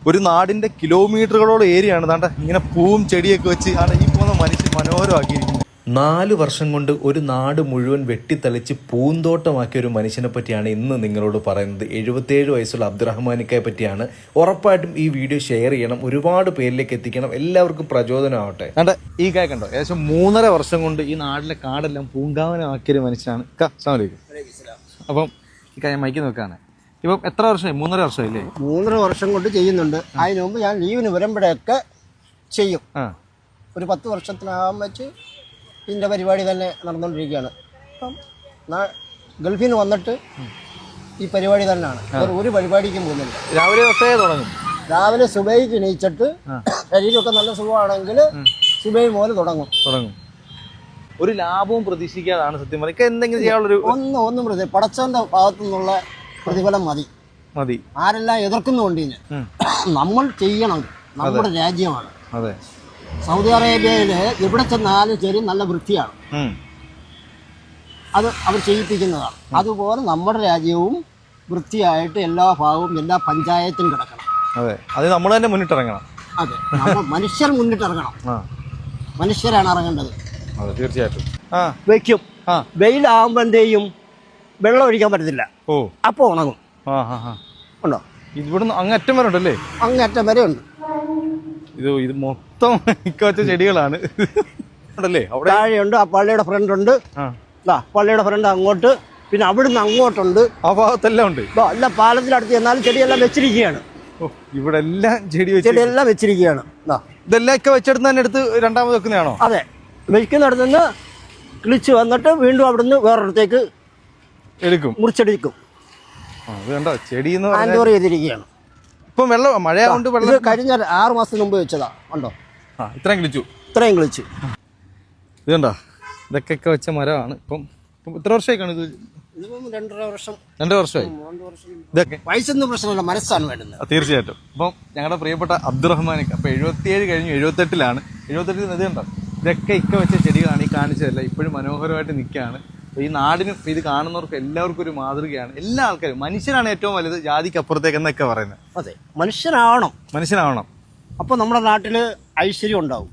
ഒരു നാടിന്റെ കിലോമീറ്ററുകളോളം ഏരിയയാണ് ദാണ്ട ഇങ്ങനെ പൂവും ചെടിയൊക്കെ വെച്ച് ആണ് ഈ പോകുന്ന മനുഷ്യൻ മനോഹരമാക്കിയിരിക്കുന്നത്. 4 വർഷം കൊണ്ട് ഒരു നാട് മുഴുവൻ വെട്ടിത്തളിച്ച് പൂന്തോട്ടമാക്കിയ ഒരു മനുഷ്യനെ പറ്റിയാണ് ഇന്ന് നിങ്ങളോട് പറയുന്നത്. 77 വയസ്സുള്ള അബ്ദുറഹ്മാനിക്കയെ പറ്റിയാണ്. ഉറപ്പായിട്ടും ഈ വീഡിയോ ഷെയർ ചെയ്യണം, ഒരുപാട് പേരിലേക്ക് എത്തിക്കണം, എല്ലാവർക്കും പ്രചോദനമാവട്ടെ. കണ്ട ഈ കായ കണ്ടോ, ഏകദേശം 3.5 വർഷം കൊണ്ട് ഈ നാട്ടിലെ കാടെല്ലാം പൂങ്കാവനമാക്കിയൊരു മനുഷ്യനാണ്. അപ്പം ഈ കായ മൈക്ക് നോക്കാണ്. ഇപ്പം എത്ര വർഷമായി? 3.5 വർഷമായില്ലേ? 3.5 വർഷം കൊണ്ട് ചെയ്യുന്നുണ്ട്. അതിന് മുമ്പ് ഞാൻ ലീവിന് വരുമ്പോഴൊക്കെ ചെയ്യും. ഒരു 10 വർഷത്തിനകം വെച്ച് ഇതിൻ്റെ പരിപാടി തന്നെ നടന്നുകൊണ്ടിരിക്കുകയാണ്. അപ്പം ഗൾഫിൽ നിന്ന് വന്നിട്ട് ഈ പരിപാടി തന്നെയാണ്. ഒരു പരിപാടിക്കും പോകുന്നില്ല. രാവിലെ തുടങ്ങും. രാവിലെ സുബൈക്ക് എണീച്ചിട്ട് ശരീരമൊക്കെ നല്ല സുഖമാണെങ്കിൽ സുബൈ മുതൽ തുടങ്ങും. ഒരു ലാഭവും പ്രതീക്ഷിക്കാതാണ് സത്യം പറയുക. എന്തെങ്കിലും ചെയ്യാനുള്ളൊരു ഒന്നും പടച്ചവന്റെ ഭാഗത്തു നിന്നുള്ള പ്രതിഫലം മതി. ആരെല്ലാം എതിർക്കുന്നുണ്ട് ഇതിന്. നമ്മൾ ചെയ്യണം. നമ്മുടെ രാജ്യമാണ്. അതെ. സൗദി അറേബ്യയിൽ എവിടെ ചെന്നാലും ശരി നല്ല വൃത്തിയാണ്. അത് അവർ ചെയ്യിപ്പിക്കുന്നതാണ്. അതുപോലെ നമ്മുടെ രാജ്യവും വൃത്തിയായിട്ട് എല്ലാ ഭാഗവും എല്ലാ പഞ്ചായത്തും കിടക്കണം. അതെ, അത് നമ്മൾ തന്നെ മുന്നിട്ടിറങ്ങണം. അതെ, നമ്മൾ മനുഷ്യർ മുന്നിട്ടിറങ്ങണം. മനുഷ്യരാണ് ഇറങ്ങേണ്ടത്. അതെ, തീർച്ചയായിട്ടും. വെക്കും. വെയിലാകുമ്പോൾ എന്ത് ചെയ്യും? വെള്ളം ഒഴിക്കാൻ പറ്റത്തില്ല. അപ്പോൾ ഉണങ്ങും. ഉണ്ടോ? ഇവിടുന്ന് അങ്ങറ്റം വരെ ഉണ്ടല്ലേ? അങ്ങറ്റം വരെ ഉണ്ട്. ഇത് മൊത്തം വെച്ച ചെടികളാണ്. താഴെയുണ്ട്. ആ പള്ളിയുടെ ഫ്രണ്ട് ഉണ്ട്. പള്ളിയുടെ ഫ്രണ്ട് അങ്ങോട്ട്, പിന്നെ അവിടുന്ന് അങ്ങോട്ടുണ്ട്. ആ ഭാഗത്തെല്ലാം ഉണ്ട്. അല്ല, പാലത്തിനടുത്ത് ചെന്നാലും ചെടിയെല്ലാം വെച്ചിരിക്കുകയാണ്. ഇവിടെ എല്ലാം ചെടിയെല്ലാം വെച്ചിരിക്കുകയാണ്. ഇതെല്ലാം ഒക്കെ വെച്ചെടുത്ത് തന്നെ എടുത്ത് രണ്ടാമത് വെക്കുന്നതാണോ? അതെ, വെക്കുന്നിടത്ത് നിന്ന് കിളിച്ച് വന്നിട്ട് വീണ്ടും അവിടുന്ന് വേറൊരിടത്തേക്ക് എടുക്കും, മുറിച്ചെടുക്കും. ചെടി ചെയ്തിരിക്കുകയാണ്. ഇപ്പം വെള്ളം മഴയാകൊണ്ട് വെള്ളം കഴിഞ്ഞ 6 മാസത്തിന് മുമ്പ് വെച്ചതാ. ഉണ്ടോ? ഇത്രയും കിളിച്ചു. ഇത് കണ്ടോ, ഇതൊക്കെ വെച്ച മരമാണ്. ഇപ്പം എത്ര വർഷമായി കാണും ഇത്? 2 വർഷമായി. ഇതൊക്കെ വയസ്സൊന്നും പ്രശ്നമല്ല, മനസ്സാണ് വേണ്ടുന്നത്. തീർച്ചയായിട്ടും. അപ്പം ഞങ്ങളുടെ പ്രിയപ്പെട്ട അബ്ദുറഹ്മാനൊക്കെ അപ്പം 77 കഴിഞ്ഞു, 78 ഇത് കണ്ടോ, ഇതൊക്കെ വെച്ച ചെടികളാണ്. ഈ കാണിച്ചതല്ല, ഇപ്പോഴും മനോഹരമായിട്ട് നിൽക്കുകയാണ്. ഈ നാടിനും ഇത് കാണുന്നവർക്ക് എല്ലാവർക്കും ഒരു മാതൃകയാണ്. എല്ലാ ആൾക്കാരും മനുഷ്യരാണ് ഏറ്റവും വലുത്, ജാതിക്കപ്പുറത്തേക്ക് എന്നൊക്കെ പറയുന്നത്. അതെ, മനുഷ്യനാവണം. മനുഷ്യനാവണം. അപ്പോൾ നമ്മുടെ നാട്ടിൽ ഐശ്വര്യം ഉണ്ടാവും.